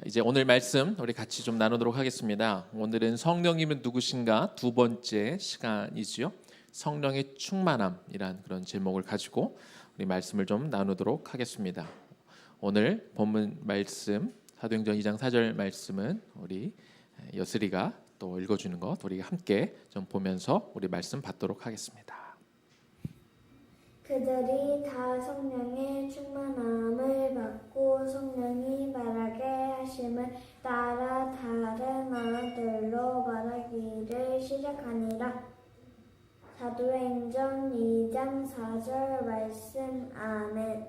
이제 오늘 말씀 우리 같이 좀 나누도록 하겠습니다. 오늘은 성령님은 누구신가 두 번째 시간이지요. 성령의 충만함이란 그런 제목을 가지고 우리 말씀을 좀 나누도록 하겠습니다. 오늘 본문 말씀 사도행전 2장 4절 말씀은 우리 여슬이가 또 읽어주는 것 우리가 함께 좀 보면서 우리 말씀 받도록 하겠습니다. 그들이 다 성령의 충만함을 받고 성령이 말하게 하심을 따라 다른 언어들로 말하기를 시작하니라. 사도행전 2장 4절 말씀. 아멘.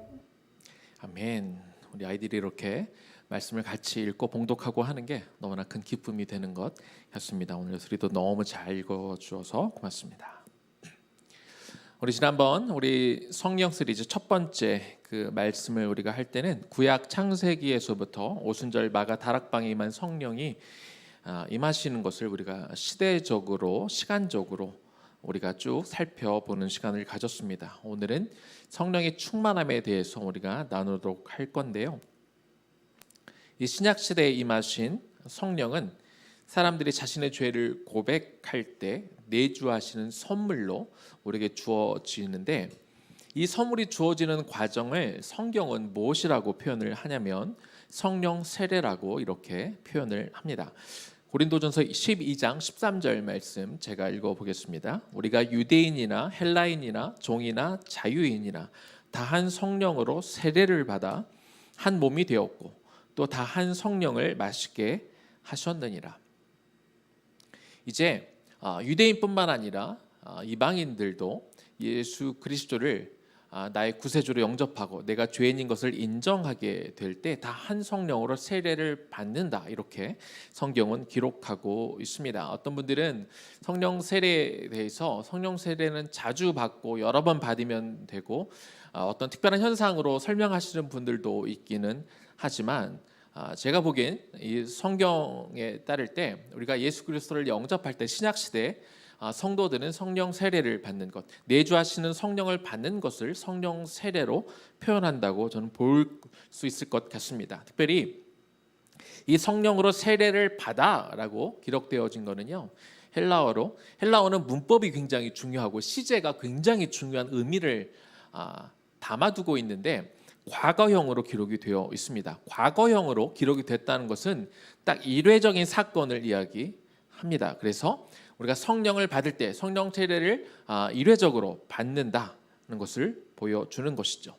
아멘. 우리 아이들이 이렇게 말씀을 같이 읽고 봉독하고 하는 게 너무나 큰 기쁨이 되는 것 같습니다. 오늘 여슬이도 너무 잘 읽어주어서 고맙습니다. 우리 지난번 우리 성령 시리즈 첫 번째 그 말씀을 우리가 할 때는 구약 창세기에서부터 오순절 마가 다락방에 임한 성령이 임하시는 것을 우리가 시대적으로 시간적으로 우리가 쭉 살펴보는 시간을 가졌습니다. 오늘은 성령의 충만함에 대해서 우리가 나누도록 할 건데요. 이 신약 시대에 임하신 성령은 사람들이 자신의 죄를 고백할 때 내주하시는 선물로 우리에게 주어지는데, 이 선물이 주어지는 과정을 성경은 무엇이라고 표현을 하냐면 성령 세례라고 이렇게 표현을 합니다. 고린도전서 12장 13절 말씀 제가 읽어보겠습니다. 우리가 유대인이나 헬라인이나 종이나 자유인이나 다 한 성령으로 세례를 받아 한 몸이 되었고 또 다 한 성령을 마시게 하셨느니라. 이제 유대인뿐만 아니라 이방인들도 예수 그리스도를 나의 구세주로 영접하고 내가 죄인인 것을 인정하게 될 때 다 한 성령으로 세례를 받는다, 이렇게 성경은 기록하고 있습니다. 어떤 분들은 성령 세례에 대해서 성령 세례는 자주 받고 여러 번 받으면 되고 어떤 특별한 현상으로 설명하시는 분들도 있기는 하지만 제가 보기엔 이 성경에 따를 때 우리가 예수 그리스도를 영접할 때 신약 시대 성도들은 성령 세례를 받는 것, 내주하시는 성령을 받는 것을 성령 세례로 표현한다고 저는 볼 수 있을 것 같습니다. 특별히 이 성령으로 세례를 받아라고 기록되어진 거는요, 헬라어는 문법이 굉장히 중요하고 시제가 굉장히 중요한 의미를 담아두고 있는데 과거형으로 기록이 되어 있습니다. 과거형으로 기록이 됐다는 것은 딱 일회적인 사건을 이야기합니다. 그래서 우리가 성령을 받을 때 성령 세례를 일회적으로 받는다는 것을 보여주는 것이죠.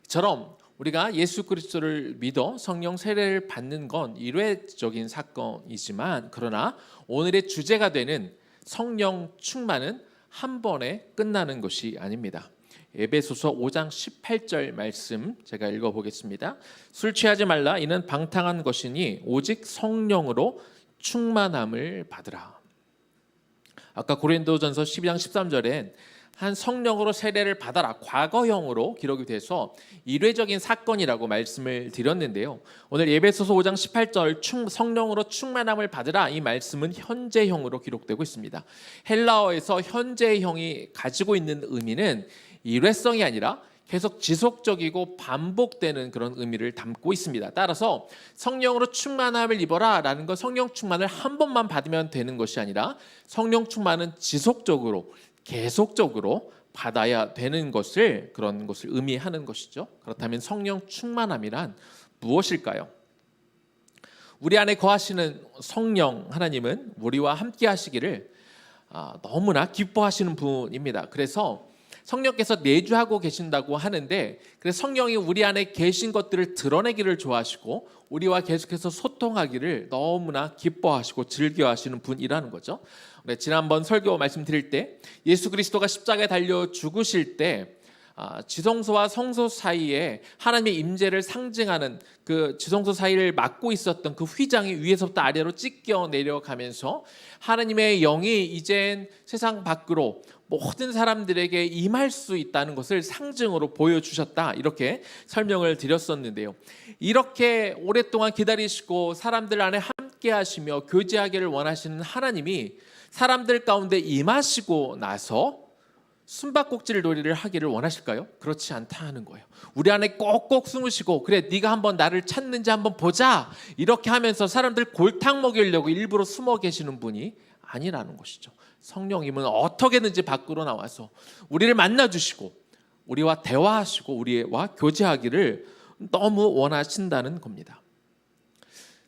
이처럼 우리가 예수 그리스도를 믿어 성령 세례를 받는 건 일회적인 사건이지만, 그러나 오늘의 주제가 되는 성령 충만은 한 번에 끝나는 것이 아닙니다. 에베소서 5장 18절 말씀 제가 읽어보겠습니다. 술 취하지 말라, 이는 방탕한 것이니 오직 성령으로 충만함을 받으라. 아까 고린도전서 12장 13절엔 한 성령으로 세례를 받아라, 과거형으로 기록이 돼서 일회적인 사건이라고 말씀을 드렸는데요. 오늘 에베소서 5장 18절 성령으로 충만함을 받으라, 이 말씀은 현재형으로 기록되고 있습니다. 헬라어에서 현재형이 가지고 있는 의미는 일회성이 아니라 계속 지속적이고 반복되는 그런 의미를 담고 있습니다. 따라서 성령으로 충만함을 입어라 라는 건 성령 충만을 한 번만 받으면 되는 것이 아니라 성령 충만은 지속적으로 계속적으로 받아야 되는 것을, 그런 것을 의미하는 것이죠. 그렇다면 성령 충만함이란 무엇일까요? 우리 안에 거하시는 성령 하나님은 우리와 함께 하시기를 너무나 기뻐하시는 분입니다. 그래서 성령께서 내주하고 계신다고 하는데, 그래서 성령이 우리 안에 계신 것들을 드러내기를 좋아하시고 우리와 계속해서 소통하기를 너무나 기뻐하시고 즐겨하시는 분이라는 거죠. 지난번 설교 말씀드릴 때 예수 그리스도가 십자가에 달려 죽으실 때 지성소와 성소 사이에 하나님의 임재를 상징하는 그 지성소 사이를 막고 있었던 그 휘장이 위에서부터 아래로 찢겨 내려가면서 하나님의 영이 이젠 세상 밖으로 모든 사람들에게 임할 수 있다는 것을 상징으로 보여주셨다, 이렇게 설명을 드렸었는데요. 이렇게 오랫동안 기다리시고 사람들 안에 함께 하시며 교제하기를 원하시는 하나님이 사람들 가운데 임하시고 나서 숨바꼭질 놀이를 하기를 원하실까요? 그렇지 않다 하는 거예요. 우리 안에 꼭꼭 숨으시고 그래 네가 한번 나를 찾는지 한번 보자 이렇게 하면서 사람들 골탕 먹이려고 일부러 숨어 계시는 분이 아니라는 것이죠. 성령님은 어떻게든지 밖으로 나와서 우리를 만나주시고 우리와 대화하시고 우리와 교제하기를 너무 원하신다는 겁니다.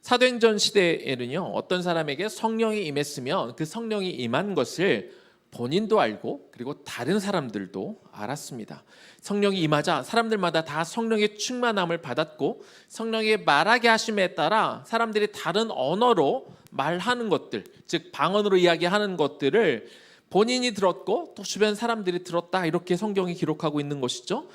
사도행전 시대에는요, 어떤 사람에게 성령이 임했으면 그 성령이 임한 것을 본인도 알고 그리고 다른 사람들도 알았습니다. 성령이 임하자 사람들마다 다 성령의 충만함을 받았고 성령의 말하게 하심에 따라 사람들이 다른 언어로 말하는 것들, 즉 방언으로 이야기하는 것들을 본인이 들었고 또 주변 사람들이 들었다 이렇게 성경이 기록하고 있는 것이죠.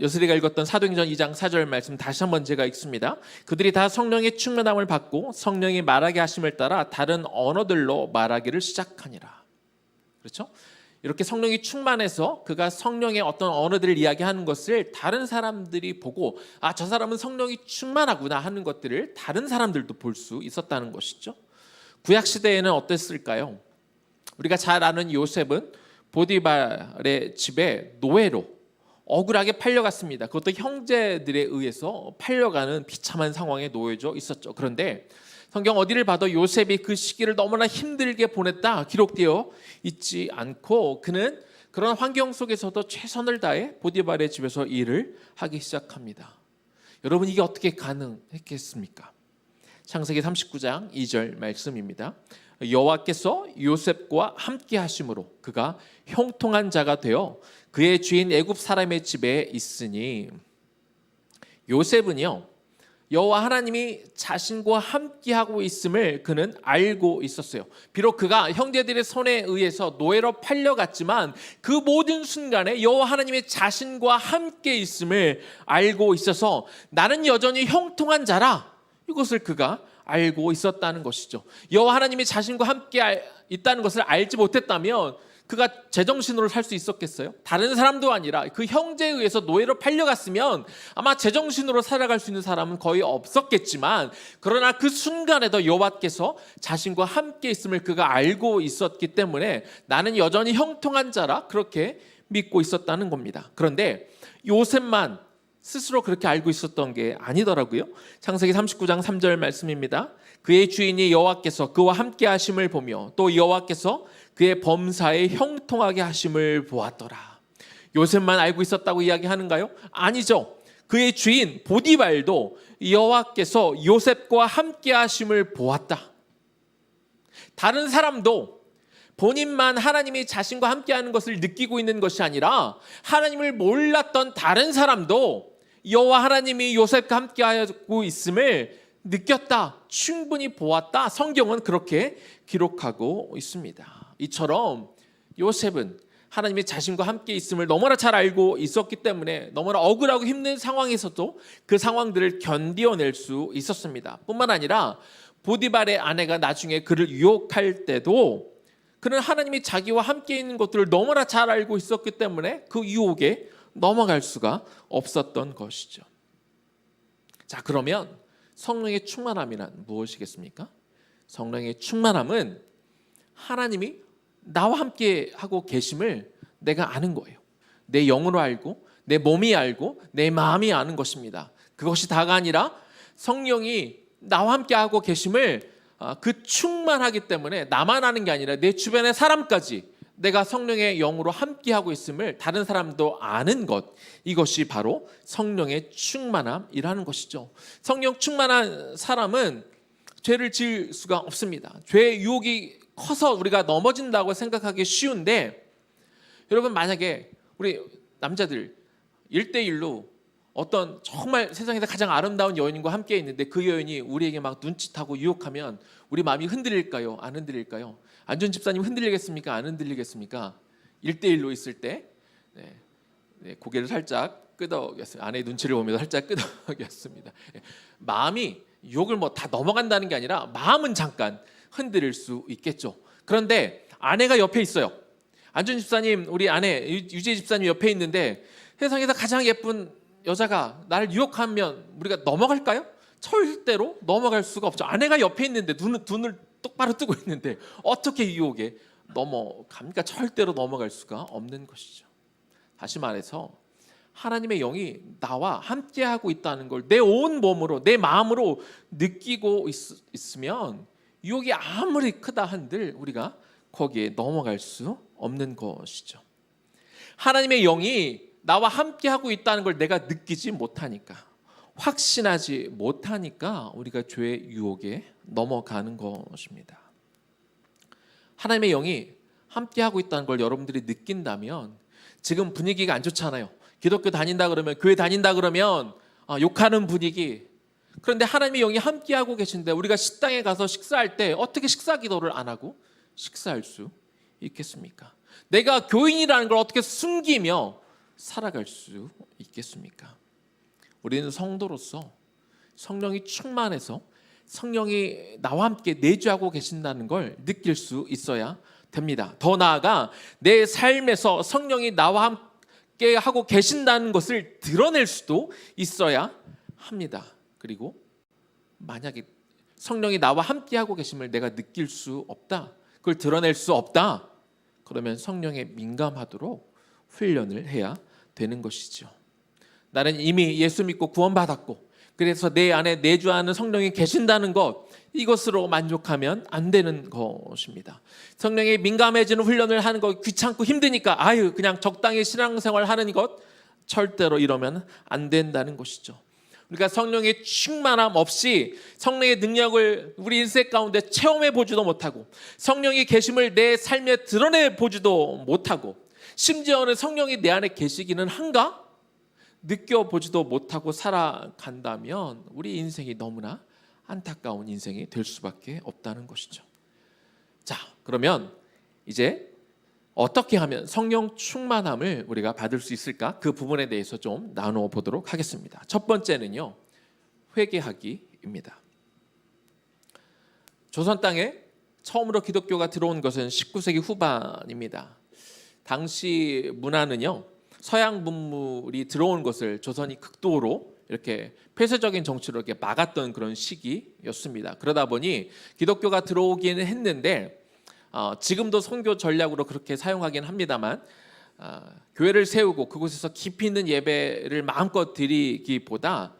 여슬이가 읽었던 사도행전 2장 4절 말씀 다시 한번 제가 읽습니다. 그들이 다 성령의 충만함을 받고 성령이 말하게 하심을 따라 다른 언어들로 말하기를 시작하니라. 그렇죠? 이렇게 성령이 충만해서 그가 성령의 어떤 언어들을 이야기하는 것을 다른 사람들이 보고 아, 저 사람은 성령이 충만하구나 하는 것들을 다른 사람들도 볼 수 있었다는 것이죠. 구약 시대에는 어땠을까요? 우리가 잘 아는 요셉은 보디발의 집에 노예로 억울하게 팔려갔습니다. 그것도 형제들에 의해서 팔려가는 비참한 상황에 놓여져 있었죠. 그런데 성경 어디를 봐도 요셉이 그 시기를 너무나 힘들게 보냈다 기록되어 있지 않고 그는 그런 환경 속에서도 최선을 다해 보디발의 집에서 일을 하기 시작합니다. 여러분 이게 어떻게 가능했겠습니까? 창세기 39장 2절 말씀입니다. 여호와께서 요셉과 함께 하심으로 그가 형통한 자가 되어 그의 주인 애굽 사람의 집에 있으니 요셉은요 여호와 하나님이 자신과 함께하고 있음을 그는 알고 있었어요. 비록 그가 형제들의 손에 의해서 노예로 팔려갔지만 그 모든 순간에 여호와 하나님이 자신과 함께 있음을 알고 있어서 나는 여전히 형통한 자라 이것을 그가 알고 있었다는 것이죠. 여호와 하나님이 자신과 함께 있다는 것을 알지 못했다면 그가 제정신으로 살 수 있었겠어요? 다른 사람도 아니라 그 형제에 의해서 노예로 팔려갔으면 아마 제정신으로 살아갈 수 있는 사람은 거의 없었겠지만 그러나 그 순간에도 여호와께서 자신과 함께 있음을 그가 알고 있었기 때문에 나는 여전히 형통한 자라 그렇게 믿고 있었다는 겁니다. 그런데 요셉만 스스로 그렇게 알고 있었던 게 아니더라고요. 창세기 39장 3절 말씀입니다. 그의 주인이 여호와께서 그와 함께 하심을 보며 또 여호와께서 그의 범사에 형통하게 하심을 보았더라. 요셉만 알고 있었다고 이야기하는가요? 아니죠. 그의 주인 보디발도 여호와께서 요셉과 함께 하심을 보았다. 다른 사람도 본인만 하나님이 자신과 함께하는 것을 느끼고 있는 것이 아니라 하나님을 몰랐던 다른 사람도 여호와 하나님이 요셉과 함께하고 있음을 느꼈다, 충분히 보았다. 성경은 그렇게 기록하고 있습니다. 이처럼 요셉은 하나님이 자신과 함께 있음을 너무나 잘 알고 있었기 때문에 너무나 억울하고 힘든 상황에서도 그 상황들을 견디어낼 수 있었습니다. 뿐만 아니라 보디발의 아내가 나중에 그를 유혹할 때도 그는 하나님이 자기와 함께 있는 것들을 너무나 잘 알고 있었기 때문에 그 유혹에 넘어갈 수가 없었던 것이죠. 자, 그러면 성령의 충만함이란 무엇이겠습니까? 성령의 충만함은 하나님이 나와 함께 하고 계심을 내가 아는 거예요. 내 영으로 알고 내 몸이 알고 내 마음이 아는 것입니다. 그것이 다가 아니라 성령이 나와 함께 하고 계심을 그 충만하기 때문에 나만 아는 게 아니라 내 주변의 사람까지 내가 성령의 영으로 함께하고 있음을 다른 사람도 아는 것, 이것이 바로 성령의 충만함이라는 것이죠. 성령 충만한 사람은 죄를 지을 수가 없습니다. 죄의 유혹이 커서 우리가 넘어진다고 생각하기 쉬운데 여러분 만약에 우리 남자들 1대1로 어떤 정말 세상에서 가장 아름다운 여인과 함께 있는데 그 여인이 우리에게 막 눈짓하고 유혹하면 우리 마음이 흔들릴까요? 안 흔들릴까요? 안전 집사님 흔들리겠습니까? 안 흔들리겠습니까? 1대1로 있을 때 고개를 살짝 끄덕였어요. 아내의 눈치를 보면서 살짝 끄덕였습니다. 마음이 유혹을 뭐 다 넘어간다는 게 아니라 마음은 잠깐 흔들릴 수 있겠죠. 그런데 아내가 옆에 있어요. 안전 집사님, 우리 아내 유재 집사님 옆에 있는데 세상에서 가장 예쁜 여자가 나를 유혹하면 우리가 넘어갈까요? 절대로 넘어갈 수가 없죠. 아내가 옆에 있는데 눈을 똑바로 뜨고 있는데 어떻게 유혹에 넘어갑니까? 절대로 넘어갈 수가 없는 것이죠. 다시 말해서 하나님의 영이 나와 함께하고 있다는 걸 내 온 몸으로 내 마음으로 느끼고 있으면 유혹이 아무리 크다 한들 우리가 거기에 넘어갈 수 없는 것이죠. 하나님의 영이 나와 함께하고 있다는 걸 내가 느끼지 못하니까, 확신하지 못하니까 우리가 죄의 유혹에 넘어가는 것입니다. 하나님의 영이 함께하고 있다는 걸 여러분들이 느낀다면, 지금 분위기가 안 좋잖아요. 기독교 다닌다 그러면, 교회 다닌다 그러면 욕하는 분위기. 그런데 하나님의 영이 함께하고 계신데 우리가 식당에 가서 식사할 때 어떻게 식사 기도를 안 하고 식사할 수 있겠습니까? 내가 교인이라는 걸 어떻게 숨기며 살아갈 수 있겠습니까? 우리는 성도로서 성령이 충만해서 성령이 나와 함께 내주하고 계신다는 걸 느낄 수 있어야 됩니다. 더 나아가 내 삶에서 성령이 나와 함께 하고 계신다는 것을 드러낼 수도 있어야 합니다. 그리고 만약에 성령이 나와 함께 하고 계심을 내가 느낄 수 없다, 그걸 드러낼 수 없다, 그러면 성령에 민감하도록 훈련을 해야 되는 것이죠. 나는 이미 예수 믿고 구원받았고 그래서 내 안에 내주하는 성령이 계신다는 것, 이것으로 만족하면 안 되는 것입니다. 성령에 민감해지는 훈련을 하는 것 귀찮고 힘드니까 그냥 적당히 신앙생활 하는 것, 절대로 이러면 안 된다는 것이죠. 우리가 성령의 충만함 없이 성령의 능력을 우리 인생 가운데 체험해 보지도 못하고 성령이 계심을 내 삶에 드러내 보지도 못하고 심지어는 성령이 내 안에 계시기는 한가? 느껴보지도 못하고 살아간다면 우리 인생이 너무나 안타까운 인생이 될 수밖에 없다는 것이죠. 자, 그러면 이제 어떻게 하면 성령 충만함을 우리가 받을 수 있을까? 그 부분에 대해서 좀 나누어 보도록 하겠습니다. 첫 번째는요, 회개하기입니다. 조선 땅에 처음으로 기독교가 들어온 것은 19세기 후반입니다. 당시 문화는요, 서양 문물이 들어온 것을 조선이 극도로 이렇게 폐쇄적인 정치로 이렇게 막았던 그런 시기였습니다. 그러다 보니 기독교가 들어오기는 했는데 지금도 선교 전략으로 그렇게 사용하긴 합니다만 교회를 세우고 그곳에서 깊이 있는 예배를 마음껏 드리기보다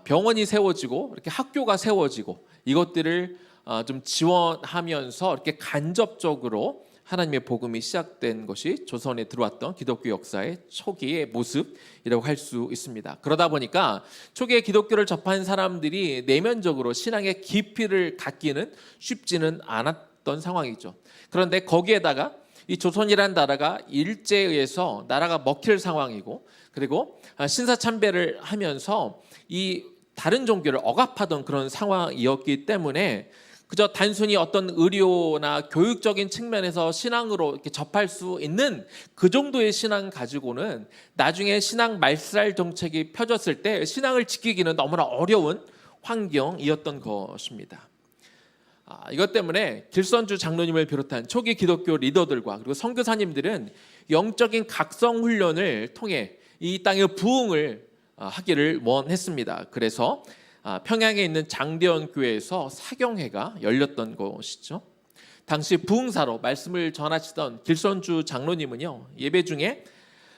병원이 세워지고 이렇게 학교가 세워지고 이것들을 좀 지원하면서 이렇게 간접적으로 하나님의 복음이 시작된 것이 조선에 들어왔던 기독교 역사의 초기의 모습이라고 할 수 있습니다. 그러다 보니까 초기에 기독교를 접한 사람들이 내면적으로 신앙의 깊이를 갖기는 쉽지는 않았던 상황이죠. 그런데 거기에다가 이 조선이라는 나라가 일제에 의해서 나라가 먹힐 상황이고, 그리고 신사참배를 하면서 이 다른 종교를 억압하던 그런 상황이었기 때문에 그저 단순히 어떤 의료나 교육적인 측면에서 신앙으로 이렇게 접할 수 있는 그 정도의 신앙 가지고는 나중에 신앙 말살 정책이 펴졌을 때 신앙을 지키기는 너무나 어려운 환경이었던 것입니다. 이것 때문에 길선주 장로님을 비롯한 초기 기독교 리더들과 그리고 선교사님들은 영적인 각성 훈련을 통해 이 땅의 부흥을 하기를 원했습니다. 그래서 평양에 있는 장대원 교회에서 사경회가 열렸던 것이죠. 당시 부흥사로 말씀을 전하시던 길선주 장로님은요, 예배 중에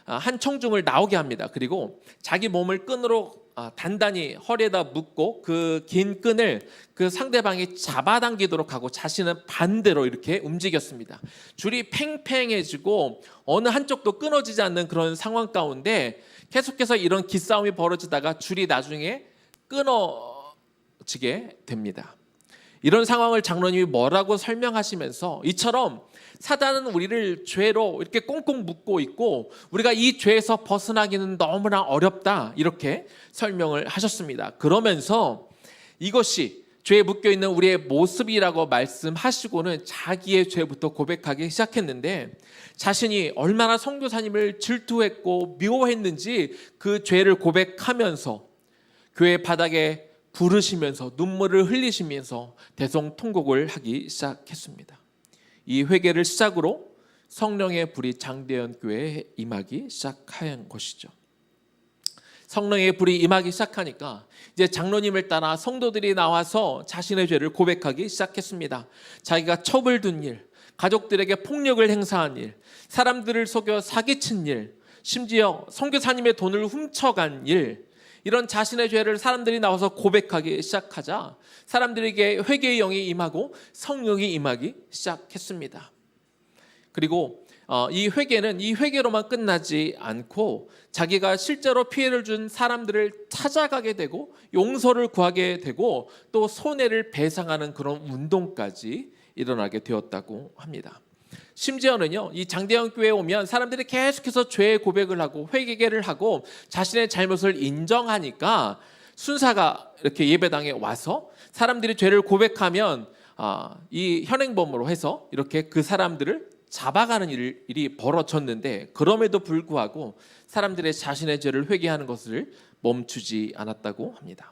한 청중을 나오게 합니다. 그리고 자기 몸을 끈으로 단단히 허리에다 묶고 그 긴 끈을 그 상대방이 잡아당기도록 하고 자신은 반대로 이렇게 움직였습니다. 줄이 팽팽해지고 어느 한쪽도 끊어지지 않는 그런 상황 가운데 계속해서 이런 기싸움이 벌어지다가 줄이 나중에 끊어지게 됩니다. 이런 상황을 장로님이 뭐라고 설명하시면서, 이처럼 사단은 우리를 죄로 이렇게 꽁꽁 묶고 있고 우리가 이 죄에서 벗어나기는 너무나 어렵다, 이렇게 설명을 하셨습니다. 그러면서 이것이 죄에 묶여 있는 우리의 모습이라고 말씀하시고는 자기의 죄부터 고백하기 시작했는데, 자신이 얼마나 선교사님을 질투했고 미워했는지 그 죄를 고백하면서 교회 바닥에 부르시면서 눈물을 흘리시면서 대성통곡을 하기 시작했습니다. 이 회개를 시작으로 성령의 불이 장대현 교회에 임하기 시작한 것이죠. 성령의 불이 임하기 시작하니까 이제 장로님을 따라 성도들이 나와서 자신의 죄를 고백하기 시작했습니다. 자기가 첩을 둔 일, 가족들에게 폭력을 행사한 일, 사람들을 속여 사기친 일, 심지어 선교사님의 돈을 훔쳐간 일, 이런 자신의 죄를 사람들이 나와서 고백하기 시작하자 사람들에게 회개의 영이 임하고 성령이 임하기 시작했습니다. 그리고 이 회개는 이 회개로만 끝나지 않고 자기가 실제로 피해를 준 사람들을 찾아가게 되고 용서를 구하게 되고 또 손해를 배상하는 그런 운동까지 일어나게 되었다고 합니다. 심지어는요, 이 장대현 교회에 오면 사람들이 계속해서 죄의 고백을 하고 회개를 하고 자신의 잘못을 인정하니까 순사가 이렇게 예배당에 와서 사람들이 죄를 고백하면 이 현행범으로 해서 이렇게 그 사람들을 잡아가는 일이 벌어졌는데, 그럼에도 불구하고 사람들의 자신의 죄를 회개하는 것을 멈추지 않았다고 합니다.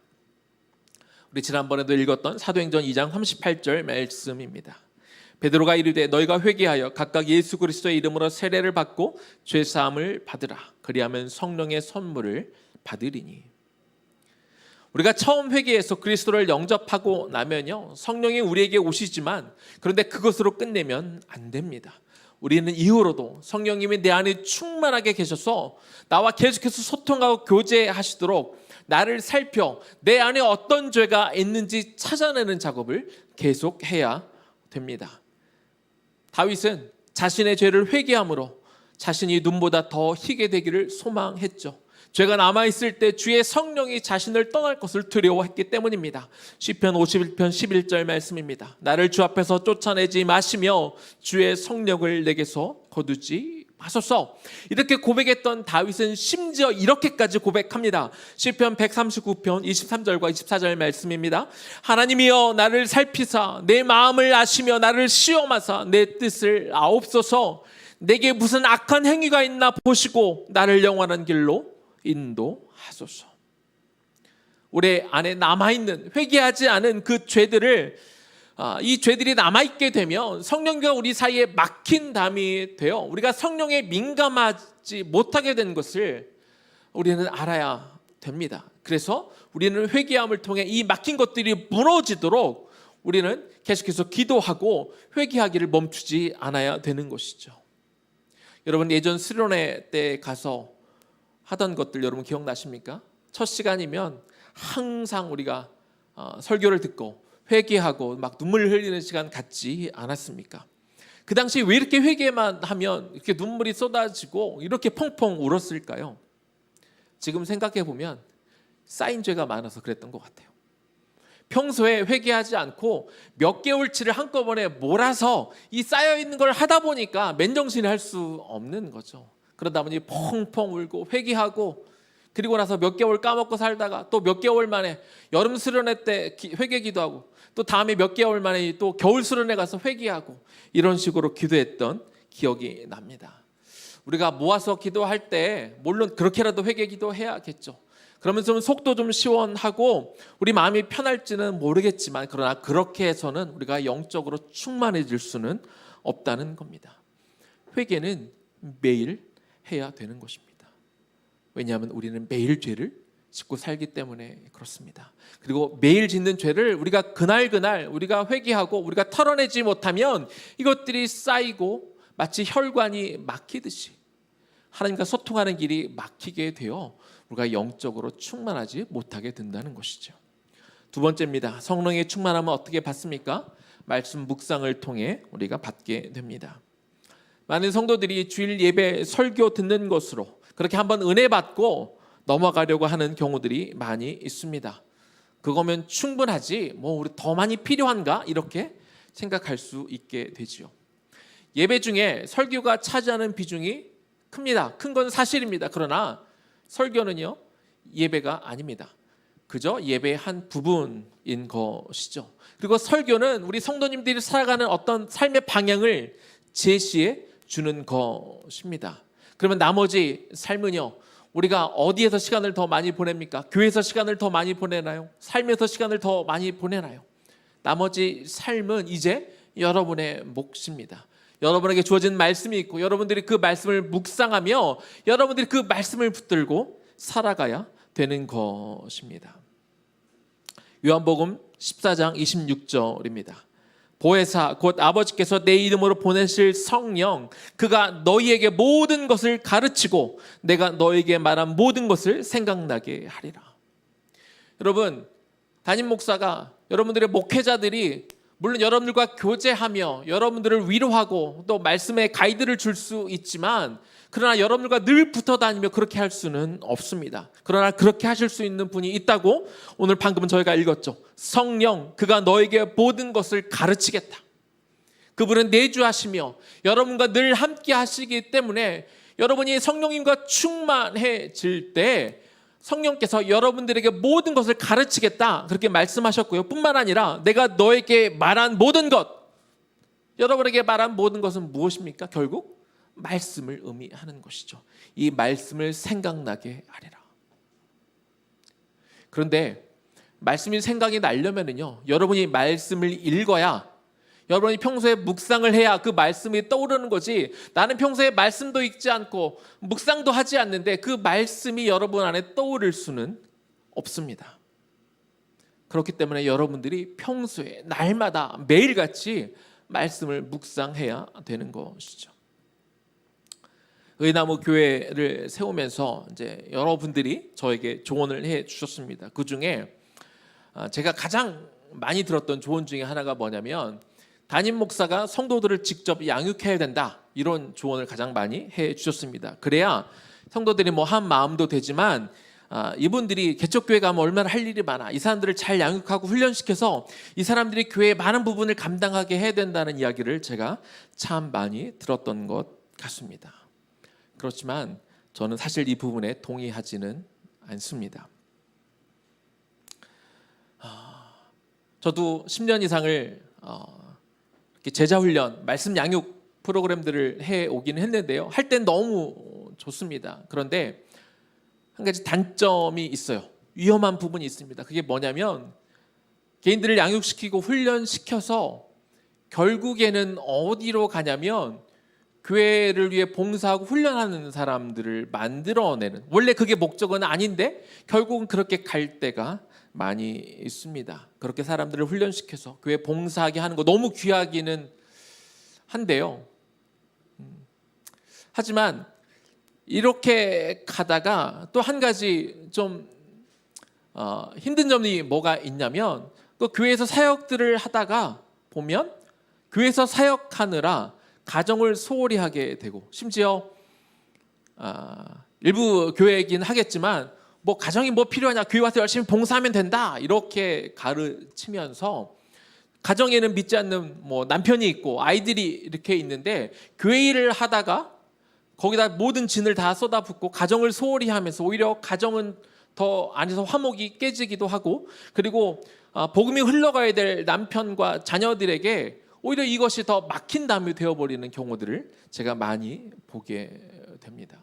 우리 지난번에도 읽었던 사도행전 2장 38절 말씀입니다. 베드로가 이르되 너희가 회개하여 각각 예수 그리스도의 이름으로 세례를 받고 죄 사함을 받으라. 그리하면 성령의 선물을 받으리니. 우리가 처음 회개해서 그리스도를 영접하고 나면요, 성령이 우리에게 오시지만 그런데 그것으로 끝내면 안 됩니다. 우리는 이후로도 성령님이 내 안에 충만하게 계셔서 나와 계속해서 소통하고 교제하시도록 나를 살펴 내 안에 어떤 죄가 있는지 찾아내는 작업을 계속해야 됩니다. 다윗은 자신의 죄를 회개함으로 자신이 눈보다 더 희게 되기를 소망했죠. 죄가 남아있을 때 주의 성령이 자신을 떠날 것을 두려워했기 때문입니다. 시편 51편 11절 말씀입니다. 나를 주 앞에서 쫓아내지 마시며 주의 성령을 내게서 거두지 마소서. 이렇게 고백했던 다윗은 심지어 이렇게까지 고백합니다. 시편 139편 23절과 24절 말씀입니다. 하나님이여 나를 살피사 내 마음을 아시며 나를 시험하사 내 뜻을 아옵소서. 내게 무슨 악한 행위가 있나 보시고 나를 영원한 길로 인도하소서. 우리 안에 남아있는 회개하지 않은 그 죄들을 이 죄들이 남아있게 되면 성령과 우리 사이에 막힌 담이 되어 우리가 성령에 민감하지 못하게 된 것을 우리는 알아야 됩니다. 그래서 우리는 회개함을 통해 이 막힌 것들이 무너지도록 우리는 계속해서 기도하고 회개하기를 멈추지 않아야 되는 것이죠. 여러분, 예전 수련회 때 가서 하던 것들 여러분 기억나십니까? 첫 시간이면 항상 우리가 설교를 듣고 회개하고 막 눈물을 흘리는 시간 갖지 않았습니까? 그 당시 왜 이렇게 회개만 하면 이렇게 눈물이 쏟아지고 이렇게 펑펑 울었을까요? 지금 생각해 보면 쌓인 죄가 많아서 그랬던 것 같아요. 평소에 회개하지 않고 몇 개월치를 한꺼번에 몰아서 이 쌓여있는 걸 하다 보니까 맨정신에 할 수 없는 거죠. 그러다 보니 펑펑 울고 회개하고 그리고 나서 몇 개월 까먹고 살다가 또 몇 개월 만에 여름 수련회 때 회개 기도하고 또 다음에 몇 개월 만에 또 겨울 수련회 가서 회개하고 이런 식으로 기도했던 기억이 납니다. 우리가 모아서 기도할 때 물론 그렇게라도 회개 기도해야겠죠. 그러면 좀 속도 좀 시원하고 우리 마음이 편할지는 모르겠지만 그러나 그렇게 해서는 우리가 영적으로 충만해질 수는 없다는 겁니다. 회개는 매일 해야 되는 것입니다. 왜냐하면 우리는 매일 죄를 짓고 살기 때문에 그렇습니다. 그리고 매일 짓는 죄를 우리가 그날 우리가 회개하고 우리가 털어내지 못하면 이것들이 쌓이고 마치 혈관이 막히듯이 하나님과 소통하는 길이 막히게 되어 우리가 영적으로 충만하지 못하게 된다는 것이죠. 두 번째입니다. 성령의 충만함은 어떻게 받습니까? 말씀 묵상을 통해 우리가 받게 됩니다. 많은 성도들이 주일 예배 설교 듣는 것으로 그렇게 한번 은혜 받고 넘어가려고 하는 경우들이 많이 있습니다. 그거면 충분하지 뭐 우리 더 많이 필요한가 이렇게 생각할 수 있게 되지요. 예배 중에 설교가 차지하는 비중이 큽니다. 큰 건 사실입니다. 그러나 설교는요 예배가 아닙니다. 그저 예배의 한 부분인 것이죠. 그리고 설교는 우리 성도님들이 살아가는 어떤 삶의 방향을 제시해 주는 것입니다. 그러면 나머지 삶은요 우리가 어디에서 시간을 더 많이 보냅니까? 교회에서 시간을 더 많이 보내나요? 삶에서 시간을 더 많이 보내나요? 나머지 삶은 이제 여러분의 몫입니다. 여러분에게 주어진 말씀이 있고 여러분들이 그 말씀을 묵상하며 여러분들이 그 말씀을 붙들고 살아가야 되는 것입니다. 요한복음 14장 26절입니다. 보혜사 곧 아버지께서 내 이름으로 보내실 성령 그가 너희에게 모든 것을 가르치고 내가 너희에게 말한 모든 것을 생각나게 하리라. 여러분, 담임 목사가 여러분들의 목회자들이 물론 여러분들과 교제하며 여러분들을 위로하고 또 말씀의 가이드를 줄 수 있지만 그러나 여러분들과 늘 붙어 다니며 그렇게 할 수는 없습니다. 그러나 그렇게 하실 수 있는 분이 있다고 오늘 방금 저희가 읽었죠. 성령 그가 너에게 모든 것을 가르치겠다. 그분은 내주하시며 여러분과 늘 함께 하시기 때문에 여러분이 성령님과 충만해질 때 성령께서 여러분들에게 모든 것을 가르치겠다 그렇게 말씀하셨고요. 뿐만 아니라 내가 너에게 말한 모든 것, 여러분에게 말한 모든 것은 무엇입니까? 결국 말씀을 의미하는 것이죠. 이 말씀을 생각나게 하리라. 그런데 말씀이 생각이 나려면은요, 여러분이 말씀을 읽어야, 여러분이 평소에 묵상을 해야 그 말씀이 떠오르는 거지. 나는 평소에 말씀도 읽지 않고 묵상도 하지 않는데 그 말씀이 여러분 안에 떠오를 수는 없습니다. 그렇기 때문에 여러분들이 평소에 날마다 매일같이 말씀을 묵상해야 되는 것이죠. 의나무 교회를 세우면서 이제 여러분들이 저에게 조언을 해 주셨습니다. 그 중에 제가 가장 많이 들었던 조언 중에 하나가 뭐냐면 담임 목사가 성도들을 직접 양육해야 된다, 이런 조언을 가장 많이 해 주셨습니다. 그래야 성도들이 뭐 한 마음도 되지만 이분들이 개척교회 가면 얼마나 할 일이 많아, 이 사람들을 잘 양육하고 훈련시켜서 이 사람들이 교회의 많은 부분을 감당하게 해야 된다는 이야기를 제가 참 많이 들었던 것 같습니다. 그렇지만 저는 사실 이 부분에 동의하지는 않습니다. 저도 10년 이상을 제자훈련, 말씀 양육 프로그램들을 해오긴 했는데요. 할 땐 너무 좋습니다. 그런데 한 가지 단점이 있어요. 위험한 부분이 있습니다. 그게 뭐냐면 개인들을 양육시키고 훈련시켜서 결국에는 어디로 가냐면 교회를 위해 봉사하고 훈련하는 사람들을 만들어내는, 원래 그게 목적은 아닌데 결국은 그렇게 갈 때가 많이 있습니다. 그렇게 사람들을 훈련시켜서 교회 봉사하게 하는 거 너무 귀하기는 한데요. 하지만 이렇게 가다가 또 한 가지 좀 힘든 점이 뭐가 있냐면 그 교회에서 사역들을 하다가 보면 교회에서 사역하느라 가정을 소홀히 하게 되고, 심지어 일부 교회이긴 하겠지만 뭐 가정이 뭐 필요하냐, 교회 와서 열심히 봉사하면 된다, 이렇게 가르치면서 가정에는 믿지 않는 뭐 남편이 있고 아이들이 이렇게 있는데 교회 일을 하다가 거기다 모든 진을 다 쏟아붓고 가정을 소홀히 하면서 오히려 가정은 더 안에서 화목이 깨지기도 하고, 그리고 복음이 흘러가야 될 남편과 자녀들에게 오히려 이것이 더 막힌 담이 되어버리는 경우들을 제가 많이 보게 됩니다.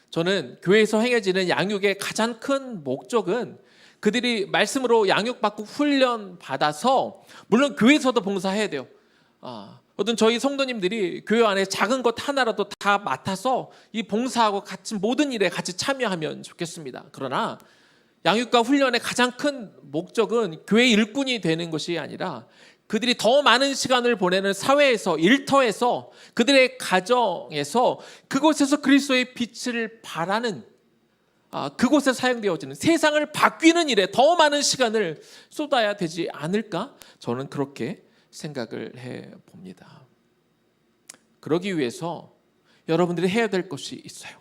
저는 교회에서 행해지는 양육의 가장 큰 목적은 그들이 말씀으로 양육받고 훈련받아서, 물론 교회에서도 봉사해야 돼요. 어떤 저희 성도님들이 교회 안에 작은 것 하나라도 다 맡아서 이 봉사하고 같이 모든 일에 같이 참여하면 좋겠습니다. 그러나 양육과 훈련의 가장 큰 목적은 교회 일꾼이 되는 것이 아니라 그들이 더 많은 시간을 보내는 사회에서, 일터에서, 그들의 가정에서, 그곳에서 그리스도의 빛을 발하는, 그곳에 사용되어지는, 세상을 바뀌는 일에 더 많은 시간을 쏟아야 되지 않을까? 저는 그렇게 생각을 해봅니다. 그러기 위해서 여러분들이 해야 될 것이 있어요.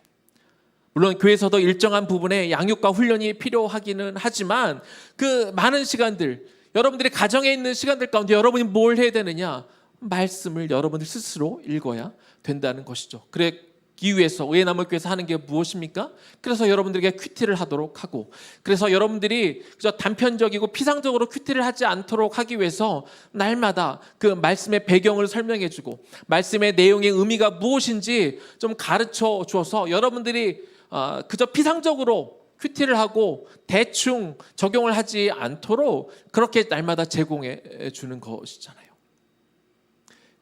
물론 교회에서도 일정한 부분에 양육과 훈련이 필요하기는 하지만 그 많은 시간들, 여러분들이 가정에 있는 시간들 가운데 여러분이 뭘 해야 되느냐? 말씀을 여러분들 스스로 읽어야 된다는 것이죠. 그러기 위해서 의나무교회에서 하는 게 무엇입니까? 그래서 여러분들에게 큐티를 하도록 하고, 그래서 여러분들이 그저 단편적이고 피상적으로 큐티를 하지 않도록 하기 위해서 날마다 그 말씀의 배경을 설명해주고 말씀의 내용의 의미가 무엇인지 좀 가르쳐 주어서 여러분들이 그저 피상적으로 큐티를 하고 대충 적용을 하지 않도록 그렇게 날마다 제공해 주는 것이잖아요.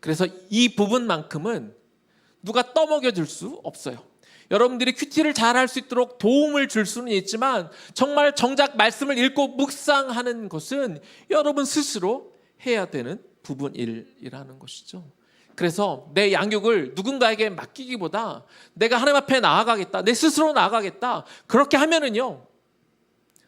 그래서 이 부분만큼은 누가 떠먹여 줄 수 없어요. 여러분들이 큐티를 잘 할 수 있도록 도움을 줄 수는 있지만 정말 정작 말씀을 읽고 묵상하는 것은 여러분 스스로 해야 되는 부분일이라는 것이죠. 그래서 내 양육을 누군가에게 맡기기보다 내가 하나님 앞에 나아가겠다, 내 스스로 나아가겠다, 그렇게 하면은요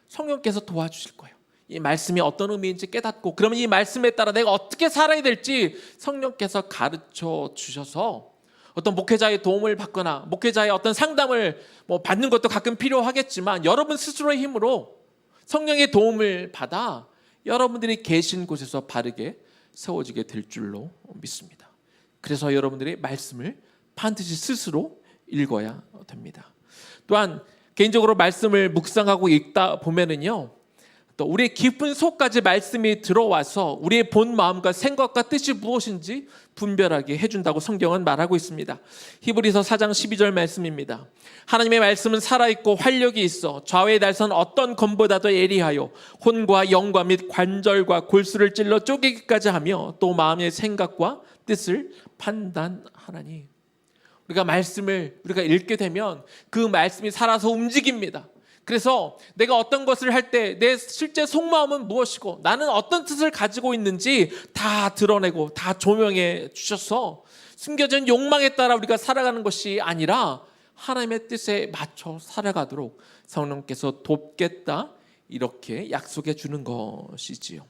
성령께서 도와주실 거예요. 이 말씀이 어떤 의미인지 깨닫고, 그러면 이 말씀에 따라 내가 어떻게 살아야 될지 성령께서 가르쳐 주셔서, 어떤 목회자의 도움을 받거나 목회자의 어떤 상담을 받는 것도 가끔 필요하겠지만, 여러분 스스로의 힘으로 성령의 도움을 받아 여러분들이 계신 곳에서 바르게 세워지게 될 줄로 믿습니다. 그래서 여러분들이 말씀을 반드시 스스로 읽어야 됩니다. 또한 개인적으로 말씀을 묵상하고 읽다 보면은요, 또 우리의 깊은 속까지 말씀이 들어와서 우리의 본 마음과 생각과 뜻이 무엇인지 분별하게 해준다고 성경은 말하고 있습니다. 히브리서 4장 12절 말씀입니다. 하나님의 말씀은 살아있고 활력이 있어 좌우의 날선 어떤 검보다도 예리하여 혼과 영과 및 관절과 골수를 찔러 쪼개기까지 하며 또 마음의 생각과 뜻을 판단하나니. 우리가 말씀을 우리가 읽게 되면 그 말씀이 살아서 움직입니다. 그래서 내가 어떤 것을 할 때 내 실제 속마음은 무엇이고 나는 어떤 뜻을 가지고 있는지 다 드러내고 다 조명해 주셔서 숨겨진 욕망에 따라 우리가 살아가는 것이 아니라 하나님의 뜻에 맞춰 살아가도록 성령께서 돕겠다, 이렇게 약속해 주는 것이지요.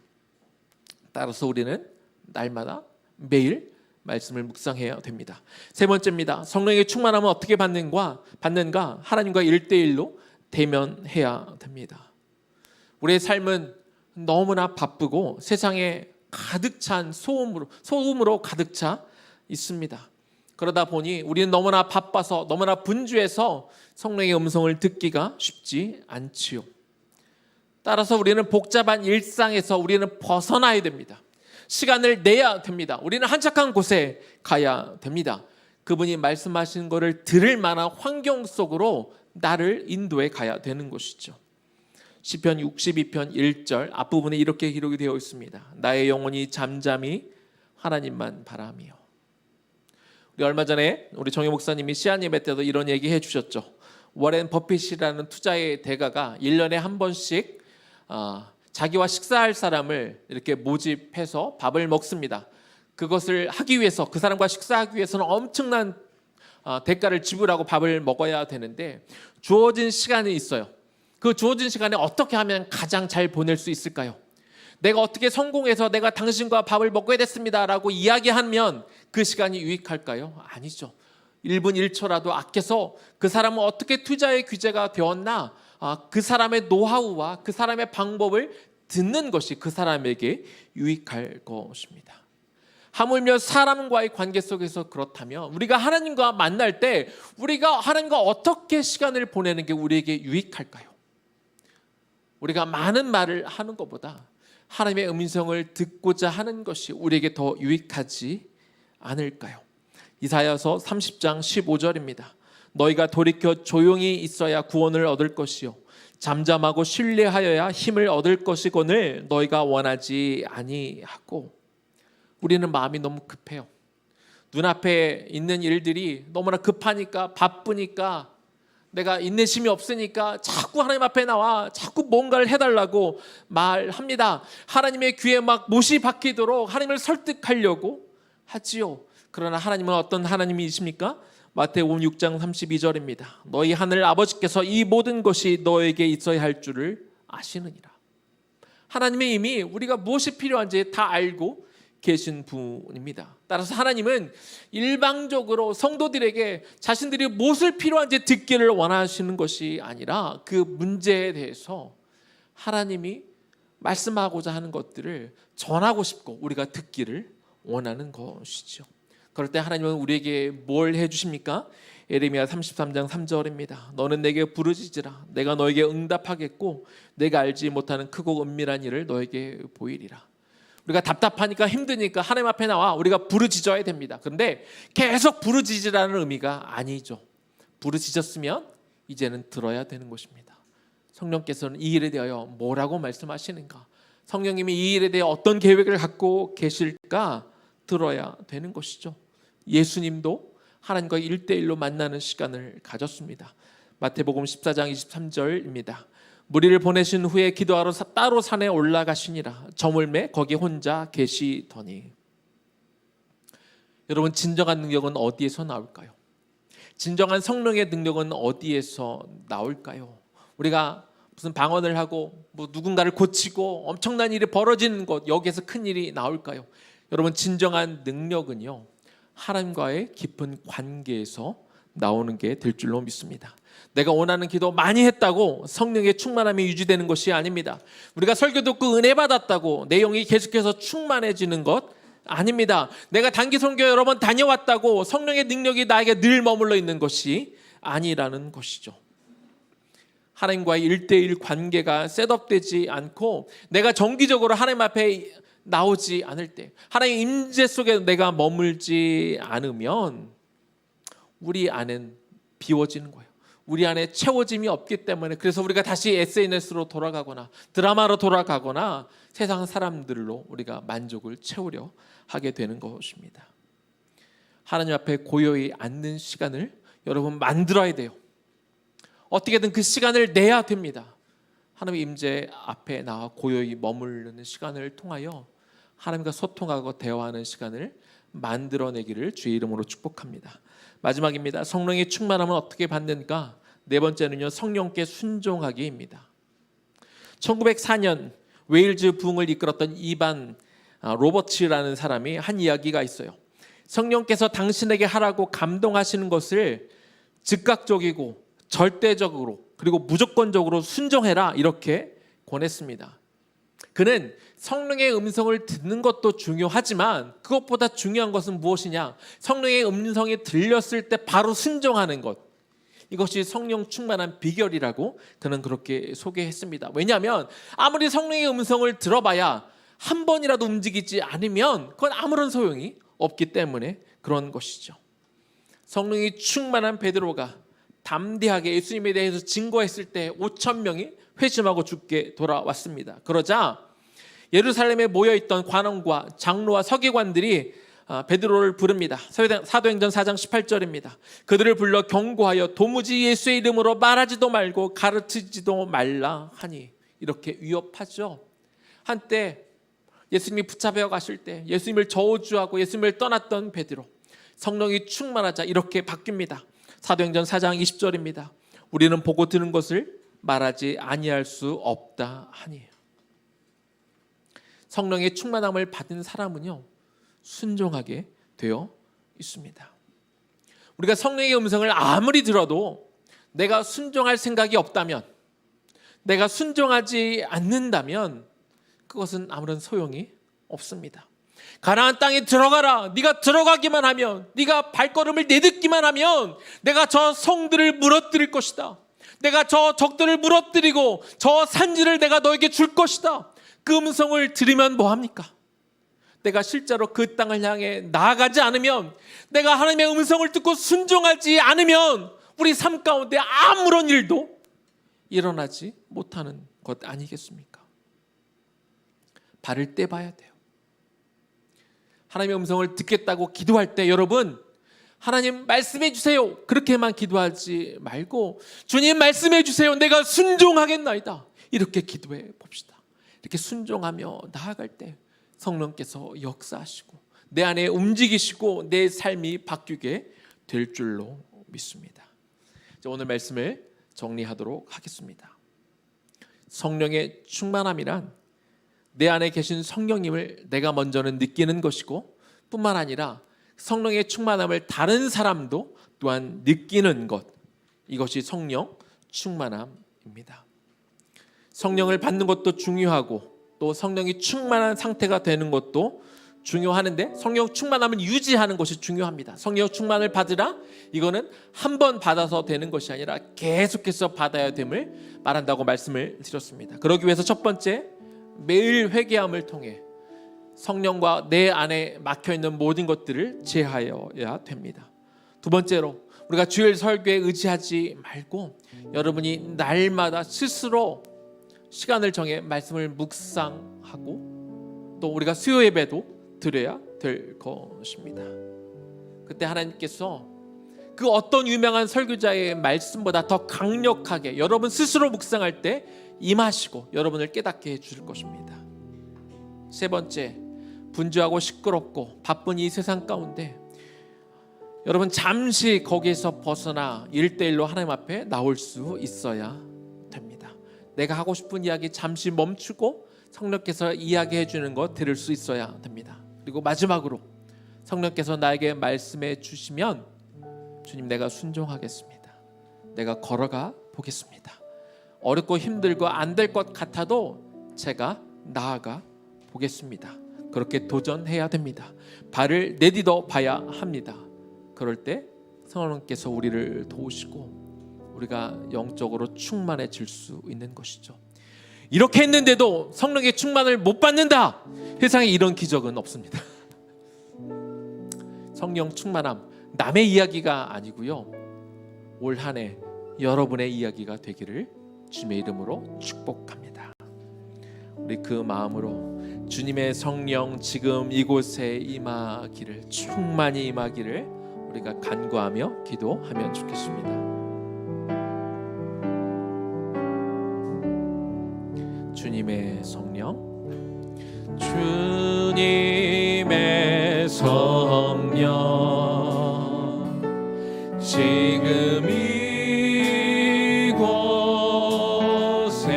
따라서 우리는 날마다 매일 말씀을 묵상해야 됩니다. 세 번째입니다. 성령의 충만함은 어떻게 받는가? 하나님과 1대1로 대면해야 됩니다. 우리의 삶은 너무나 바쁘고 세상에 가득 찬 소음으로 가득 차 있습니다. 그러다 보니 우리는 너무나 바빠서, 너무나 분주해서 성령의 음성을 듣기가 쉽지 않지요. 따라서 우리는 복잡한 일상에서 우리는 벗어나야 됩니다. 시간을 내야 됩니다. 우리는 한적한 곳에 가야 됩니다. 그분이 말씀하신 것을 들을 만한 환경 속으로 나를 인도해 가야 되는 것이죠. 시편 62편 1절 앞부분에 이렇게 기록이 되어 있습니다. 나의 영혼이 잠잠히 하나님만 바라며. 우리 얼마 전에 우리 정혜 목사님이 시안 예배 때도 이런 얘기 해주셨죠. 워렌 버핏이라는 투자의 대가가 1년에 한 번씩 자기와 식사할 사람을 이렇게 모집해서 밥을 먹습니다. 그것을 하기 위해서, 그 사람과 식사하기 위해서는 엄청난 대가를 지불하고 밥을 먹어야 되는데 주어진 시간이 있어요. 그 주어진 시간에 어떻게 하면 가장 잘 보낼 수 있을까요? 내가 어떻게 성공해서 내가 당신과 밥을 먹게 됐습니다 라고 이야기하면 그 시간이 유익할까요? 아니죠. 1분 1초라도 아껴서 그 사람은 어떻게 투자의 귀재가 되었나, 그 사람의 노하우와 그 사람의 방법을 듣는 것이 그 사람에게 유익할 것입니다. 하물며 사람과의 관계 속에서 그렇다면 우리가 하나님과 만날 때 우리가 하나님과 어떻게 시간을 보내는 게 우리에게 유익할까요? 우리가 많은 말을 하는 것보다 하나님의 음성을 듣고자 하는 것이 우리에게 더 유익하지 않을까요? 이사야서 30장 15절입니다. 너희가 돌이켜 조용히 있어야 구원을 얻을 것이요 잠잠하고 신뢰하여야 힘을 얻을 것이거늘 너희가 원하지 아니하고. 우리는 마음이 너무 급해요. 눈앞에 있는 일들이 너무나 급하니까, 바쁘니까, 내가 인내심이 없으니까 자꾸 하나님 앞에 나와 자꾸 뭔가를 해달라고 말합니다. 하나님의 귀에 막 못이 박히도록 하나님을 설득하려고 하지요. 그러나 하나님은 어떤 하나님이십니까? 마태복음 6장 32절입니다. 너희 하늘 아버지께서 이 모든 것이 너에게 있어야 할 줄을 아시느니라. 하나님의 이미 우리가 무엇이 필요한지 다 알고 계신 분입니다. 따라서 하나님은 일방적으로 성도들에게 자신들이 무엇을 필요한지 듣기를 원하시는 것이 아니라 그 문제에 대해서 하나님이 말씀하고자 하는 것들을 전하고 싶고 우리가 듣기를 원하는 것이죠. 그럴 때 하나님은 우리에게 뭘 해주십니까? 예레미야 33장 3절입니다. 너는 내게 부르짖으라. 내가 너에게 응답하겠고 내가 알지 못하는 크고 은밀한 일을 너에게 보이리라. 우리가 답답하니까 힘드니까 하나님 앞에 나와 우리가 부르짖어야 됩니다. 그런데 계속 부르짖으라는 의미가 아니죠. 부르짖었으면 이제는 들어야 되는 것입니다. 성령께서는 이 일에 대하여 뭐라고 말씀하시는가, 성령님이 이 일에 대해 어떤 계획을 갖고 계실까 들어야 되는 것이죠. 예수님도 하나님과 1대1로 만나는 시간을 가졌습니다. 마태복음 14장 23절입니다. 무리를 보내신 후에 기도하러 따로 산에 올라가시니라. 저물매 거기 혼자 계시더니. 여러분, 진정한 능력은 어디에서 나올까요? 진정한 성령의 능력은 어디에서 나올까요? 우리가 무슨 방언을 하고 누군가를 고치고 엄청난 일이 벌어지는 것, 여기에서 큰 일이 나올까요? 여러분, 진정한 능력은요, 하나님과의 깊은 관계에서 나오는 게 될 줄로 믿습니다. 내가 원하는 기도 많이 했다고 성령의 충만함이 유지되는 것이 아닙니다. 우리가 설교 듣고 은혜 받았다고 내용이 계속해서 충만해지는 것 아닙니다. 내가 단기 선교 여러 번 다녀왔다고 성령의 능력이 나에게 늘 머물러 있는 것이 아니라는 것이죠. 하나님과의 1:1 관계가 셋업되지 않고 내가 정기적으로 하나님 앞에 나오지 않을 때, 하나님 임재 속에 내가 머물지 않으면 우리 안은 비워지는 거예요. 우리 안에 채워짐이 없기 때문에, 그래서 우리가 다시 SNS로 돌아가거나 드라마로 돌아가거나 세상 사람들로 우리가 만족을 채우려 하게 되는 것입니다. 하나님 앞에 고요히 앉는 시간을 여러분 만들어야 돼요. 어떻게든 그 시간을 내야 됩니다. 하나님의 임재 앞에 나와 고요히 머무르는 시간을 통하여 하나님과 소통하고 대화하는 시간을 만들어내기를 주의 이름으로 축복합니다. 마지막입니다. 성령의 충만함은 어떻게 받는가? 네 번째는요, 성령께 순종하기입니다. 1904년 웨일즈 부흥을 이끌었던 이반 로버츠라는 사람이 한 이야기가 있어요. 성령께서 당신에게 하라고 감동하시는 것을 즉각적이고 절대적으로 그리고 무조건적으로 순종해라, 이렇게 권했습니다. 그는 성령의 음성을 듣는 것도 중요하지만 그것보다 중요한 것은 무엇이냐? 성령의 음성이 들렸을 때 바로 순종하는 것, 이것이 성령 충만한 비결이라고 그는 그렇게 소개했습니다. 왜냐하면 아무리 성령의 음성을 들어봐야 한 번이라도 움직이지 않으면 그건 아무런 소용이 없기 때문에 그런 것이죠. 성령이 충만한 베드로가 담대하게 예수님에 대해서 증거했을 때 5,000명이 회심하고 죽게 돌아왔습니다. 그러자 예루살렘에 모여있던 관원과 장로와 서기관들이 베드로를 부릅니다. 사도행전 4장 18절입니다. 그들을 불러 경고하여 도무지 예수의 이름으로 말하지도 말고 가르치지도 말라 하니, 이렇게 위협하죠. 한때 예수님이 붙잡혀 가실 때 예수님을 저주하고 예수님을 떠났던 베드로, 성령이 충만하자 이렇게 바뀝니다. 사도행전 4장 20절입니다. 우리는 보고 들은 것을 말하지 아니할 수 없다 하니. 성령의 충만함을 받은 사람은요, 순종하게 되어 있습니다. 우리가 성령의 음성을 아무리 들어도 내가 순종할 생각이 없다면, 내가 순종하지 않는다면 그것은 아무런 소용이 없습니다. 가나안 땅에 들어가라, 네가 들어가기만 하면, 네가 발걸음을 내딛기만 하면 내가 저 성들을 무너뜨릴 것이다. 내가 저 적들을 무너뜨리고 저 산지를 내가 너에게 줄 것이다. 그 음성을 들으면 뭐합니까? 내가 실제로 그 땅을 향해 나아가지 않으면, 내가 하나님의 음성을 듣고 순종하지 않으면 우리 삶 가운데 아무런 일도 일어나지 못하는 것 아니겠습니까? 발을 떼봐야 돼요. 하나님의 음성을 듣겠다고 기도할 때 여러분, 하나님 말씀해 주세요, 그렇게만 기도하지 말고 주님 말씀해 주세요, 내가 순종하겠나이다, 이렇게 기도해 봅시다. 이렇게 순종하며 나아갈 때 성령께서 역사하시고 내 안에 움직이시고 내 삶이 바뀌게 될 줄로 믿습니다. 오늘 말씀을 정리하도록 하겠습니다. 성령의 충만함이란 내 안에 계신 성령님을 내가 먼저는 느끼는 것이고, 뿐만 아니라 성령의 충만함을 다른 사람도 또한 느끼는 것, 이것이 성령 충만함입니다. 성령을 받는 것도 중요하고 또 성령이 충만한 상태가 되는 것도 중요하는데, 성령 충만함을 유지하는 것이 중요합니다. 성령 충만을 받으라, 이거는 한 번 받아서 되는 것이 아니라 계속해서 받아야 됨을 말한다고 말씀을 드렸습니다. 그러기 위해서 첫 번째, 매일 회개함을 통해 성령과 내 안에 막혀있는 모든 것들을 제하여야 됩니다. 두 번째로, 우리가 주일 설교에 의지하지 말고 여러분이 날마다 스스로 시간을 정해 말씀을 묵상하고 또 우리가 수요 예배도 드려야 될 것입니다. 그때 하나님께서 그 어떤 유명한 설교자의 말씀보다 더 강력하게 여러분 스스로 묵상할 때 임하시고 여러분을 깨닫게 해주실 것입니다. 세 번째, 분주하고 시끄럽고 바쁜 이 세상 가운데 여러분 잠시 거기에서 벗어나 1:1로 하나님 앞에 나올 수 있어야 됩니다. 내가 하고 싶은 이야기 잠시 멈추고 성령께서 이야기해 주는 거 들을 수 있어야 됩니다. 그리고 마지막으로 성령께서 나에게 말씀해 주시면 주님, 내가 순종하겠습니다. 내가 걸어가 보겠습니다. 어렵고 힘들고 안 될 것 같아도 제가 나아가 보겠습니다. 그렇게 도전해야 됩니다. 발을 내딛어 봐야 합니다. 그럴 때 성령께서 우리를 도우시고 우리가 영적으로 충만해질 수 있는 것이죠. 이렇게 했는데도 성령의 충만을 못 받는다, 세상에 이런 기적은 없습니다. 성령 충만함 남의 이야기가 아니고요, 올 한 해 여러분의 이야기가 되기를 주님의 이름으로 축복합니다. 우리 그 마음으로 주님의 성령 지금 이곳에 임하기를, 충만히 임하기를 우리가 간구하며 기도하면 좋겠습니다. 주님의 성령, 주님의 성령, 지금 이곳에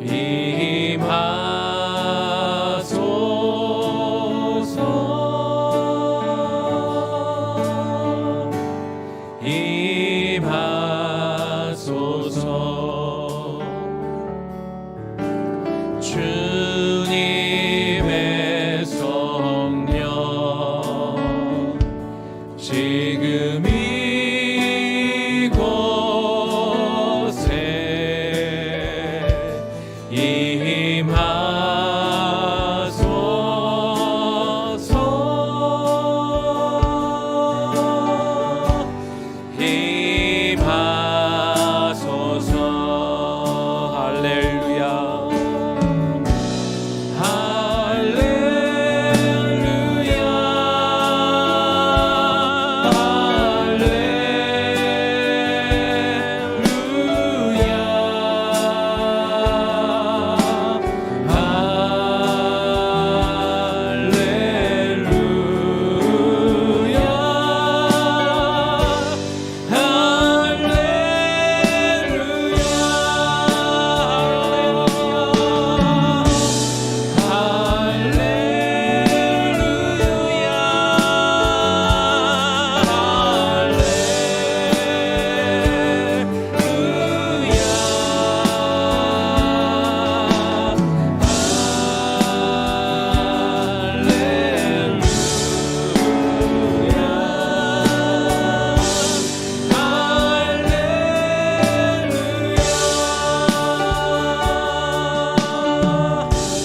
임하소서. 주님의 성령, 지금 이곳에 임하소서. 할렐루야,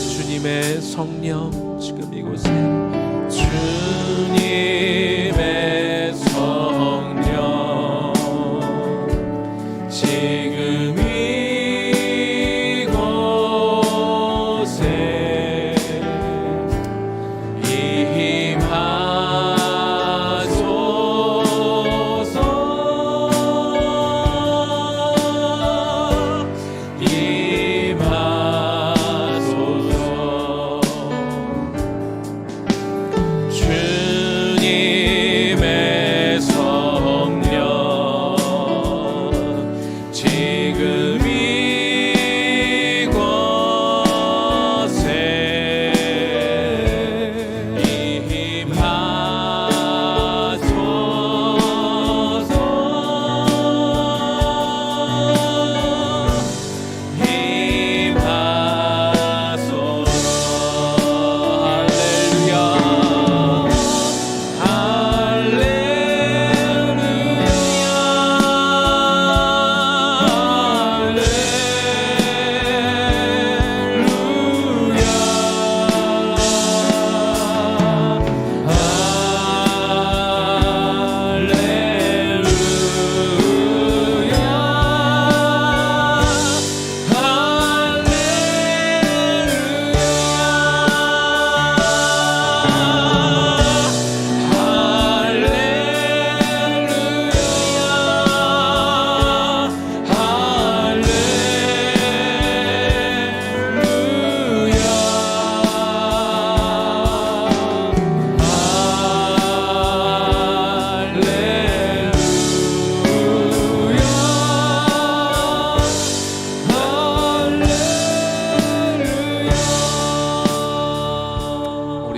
주님의 성령 지금 이곳에, 주님의 성령 지금 이곳에 임하소서. 주님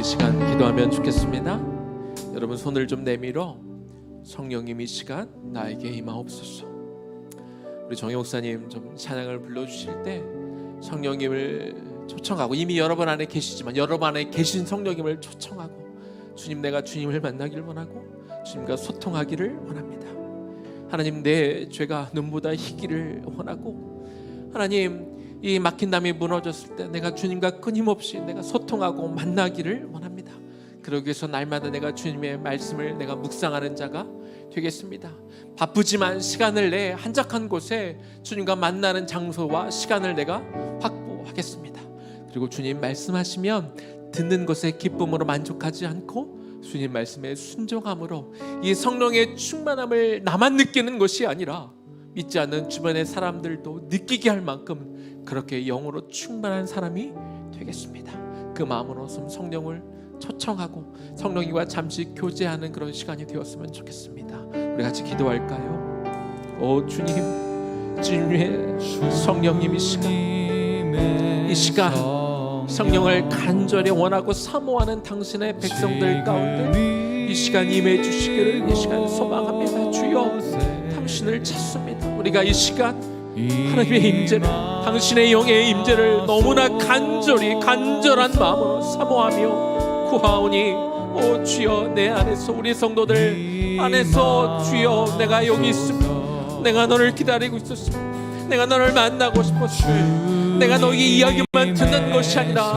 시간 기도하면 좋겠습니다. 여러분 손을 좀 내밀어 성령님 이 시간 나에게 임하옵소서. 우리 정 목사님 좀 찬양을 불러주실 때 성령님을 초청하고, 이미 여러분 안에 계시지만 여러분 안에 계신 성령님을 초청하고, 주님 내가 주님을 만나길 원하고 주님과 소통하기를 원합니다. 하나님 내 죄가 눈보다 희기를 원하고, 하나님 이 막힌 담이 무너졌을 때 내가 주님과 끊임없이 내가 소통하고 만나기를 원합니다. 그러기 위해서 날마다 내가 주님의 말씀을 내가 묵상하는 자가 되겠습니다. 바쁘지만 시간을 내 한적한 곳에 주님과 만나는 장소와 시간을 내가 확보하겠습니다. 그리고 주님 말씀하시면 듣는 것에 기쁨으로 만족하지 않고 주님 말씀에 순종함으로 이 성령의 충만함을 나만 느끼는 것이 아니라 믿지 않는 주변의 사람들도 느끼게 할 만큼 그렇게 영으로 충만한 사람이 되겠습니다. 그 마음으로 성령을 초청하고 성령님과 잠시 교제하는 그런 시간이 되었으면 좋겠습니다. 우리 같이 기도할까요? 오 주님, 주님의 성령님 이 시간 성령을 간절히 원하고 사모하는 당신의 백성들 가운데 이 시간 임해 주시기를 이 시간 소망합니다. 주여 당신을 찾습니다. 우리가 이 시간 하나님의 임재를, 당신의 영의 임재를 너무나 간절한 마음으로 사모하며 구하오니, 오 주여 내 안에서 우리 성도들 안에서 주여 내가 여기 있습니다. 내가 너를 기다리고 있었습니다. 내가 너를 만나고 싶었습니다. 내가 너에게 이야기만 듣는 것이 아니라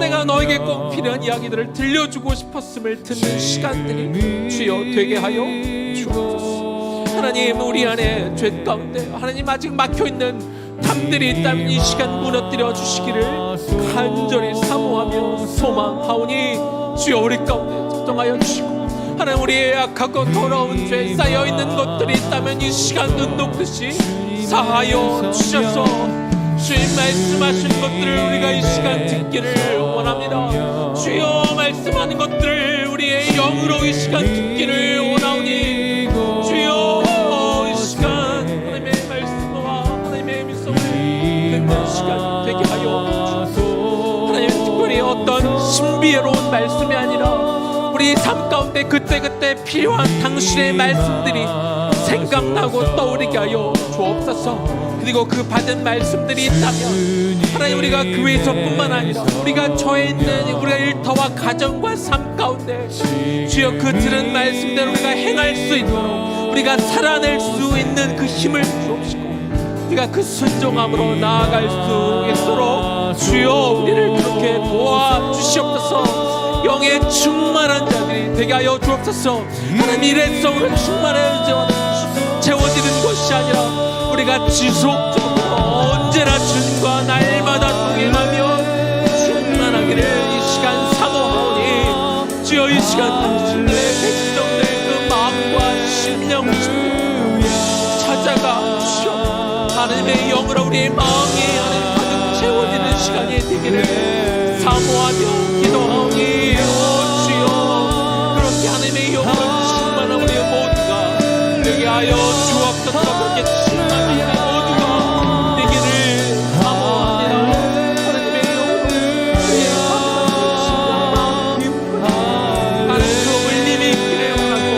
내가 너에게 꼭 필요한 이야기들을 들려주고 싶었음을 듣는 시간들이 주여 되게 하여 주옵소서. 하나님 우리 안에 죄 가운데 하나님 아직 막혀있는 담들이 있다면 이 시간 무너뜨려 주시기를 간절히 사모하며 소망하오니, 주여 우리 가운데 작정하여 주시고, 하나님 우리의 악하고 더러운 죄 쌓여있는 것들이 있다면 이 시간 눈 녹듯이 사하여 주셔서 주님 말씀하신 것들을 우리가 이 시간 듣기를 원합니다. 주여 말씀하는 것들을 우리의 영으로 이 시간 듣기를 원하오니, 주여 이 시간 하나님의 말씀과 하나님의 미성을 듣는 시간 되게 하여 주옵소서. 하나님 특별히 어떤 신비로운 말씀이 아니라 우리 삶 가운데 그때그때 필요한 당신의 말씀들이 생각나고 떠오르게 하여 주옵소서. 그리고 그 받은 말씀들이 있다면 하나님 우리가 교회에서뿐만 아니라 우리가 처해 있는 우리가 일터와 가정과 삶 가운데 주여 그 들은 말씀대로 우리가 행할 수 있도록 우리가 살아낼 수 있는 그 힘을 주옵시고, 우리가 그 순종함으로 나아갈 수 있도록 주여 우리를 그렇게 도와주시옵소서. 영의 충만한 자들이 되게 하여 주옵소서. 하나님 일회성으로 충만하여 채워지는 것이 아니라 우리가 지속적으로 언제나 주님과 날마다 동행하며 충만하기를 이 시간 사모하오니, 주여 이 시간 당신의 백성들 그 마음과 심령 찾아가 주시어 하나님의 영으로 우리의 마음이 하나님 가득 채워지는 시간이 되기를 사모하며 기도하오니, 오 주여 그렇게 하나님의 영으로 충만한 우리의 모두가 되게 하여 주옵소서. 그렇게 충만한 우리 모두가 되기를 사모합니다. 하나님의 영으로 우리의 마음을 기쁘고 하나님 그 울림이 있기를 원하고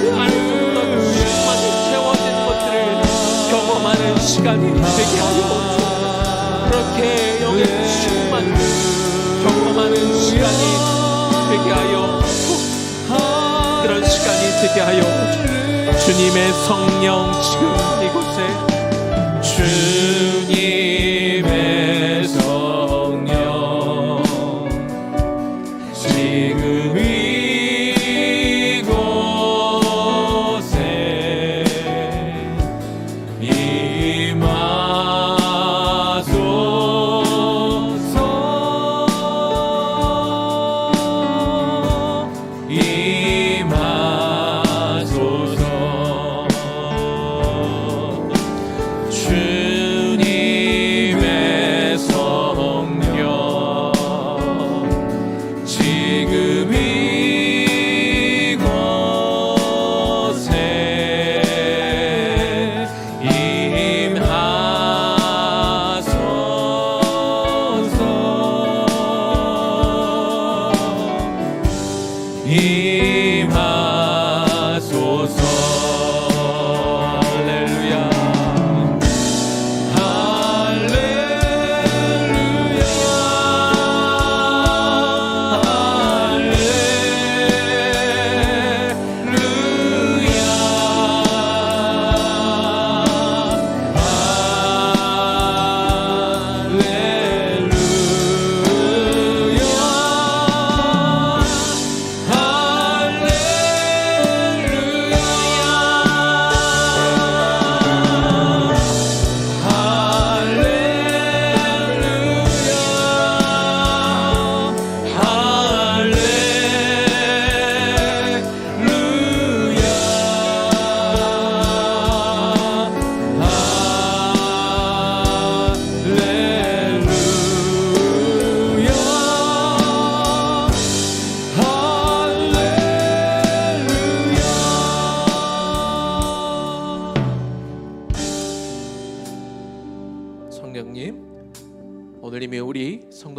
그 안에서부터 충만히 채워진 것들을 경험하는 시간이 되게 하여 주옵소서. 그렇게 영의 충만을 경험하는 시간이 되게 하여 주옵소서. 그런 시간이 되게 하여 주옵소서. 주님의 성령 지금 이곳에, 주님의 성령 지금 이곳에 임하소서. 주님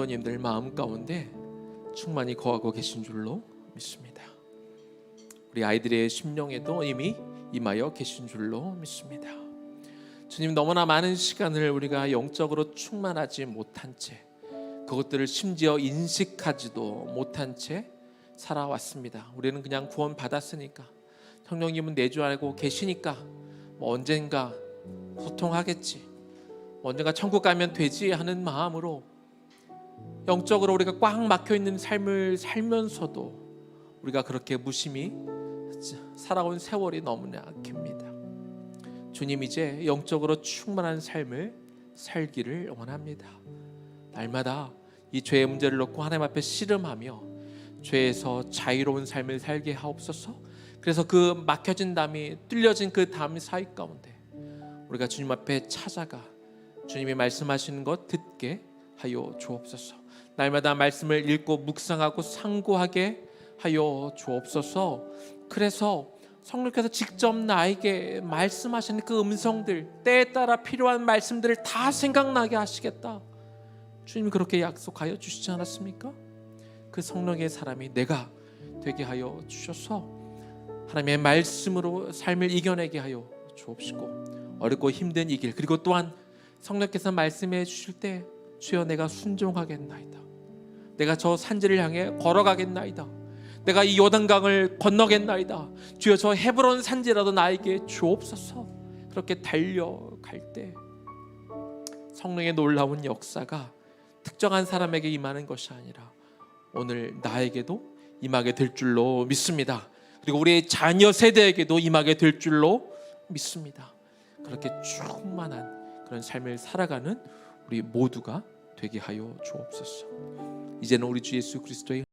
성도님들 마음 가운데 충만히 거하고 계신 줄로 믿습니다. 우리 아이들의 심령에도 이미 임하여 계신 줄로 믿습니다. 주님, 너무나 많은 시간을 우리가 영적으로 충만하지 못한 채, 그것들을 심지어 인식하지도 못한 채 살아왔습니다. 우리는 그냥 구원 받았으니까, 성령님은 내 줄 알고 계시니까 뭐 언젠가 소통하겠지, 뭐 언젠가 천국 가면 되지 하는 마음으로 영적으로 우리가 꽉 막혀있는 삶을 살면서도 우리가 그렇게 무심히 살아온 세월이 너무나 깁니다. 주님, 이제 영적으로 충만한 삶을 살기를 원합니다. 날마다 이 죄의 문제를 놓고 하나님 앞에 씨름하며 죄에서 자유로운 삶을 살게 하옵소서. 그래서 그 막혀진 담이, 뚫려진 그 담 사이 가운데 우리가 주님 앞에 찾아가 주님이 말씀하시는 것 듣게 하여 주옵소서. 날마다 말씀을 읽고 묵상하고 상고하게 하여 주옵소서. 그래서 성령께서 직접 나에게 말씀하시는 그 음성들, 때에 따라 필요한 말씀들을 다 생각나게 하시겠다, 주님 그렇게 약속하여 주시지 않았습니까? 그 성령의 사람이 내가 되게 하여 주셔서 하나님의 말씀으로 삶을 이겨내게 하여 주옵시고, 어렵고 힘든 이 길, 그리고 또한 성령께서 말씀해 주실 때 주여 내가 순종하겠나이다, 내가 저 산지를 향해 걸어가겠나이다, 내가 이 요단강을 건너겠나이다, 주여 저 헤브론 산지라도 나에게 주옵소서. 그렇게 달려갈 때 성령의 놀라운 역사가 특정한 사람에게 임하는 것이 아니라 오늘 나에게도 임하게 될 줄로 믿습니다. 그리고 우리의 자녀 세대에게도 임하게 될 줄로 믿습니다. 그렇게 충만한 그런 삶을 살아가는 우리 모두가 되게 하여 주옵소서. 이제는 우리 주 예수 그리스도의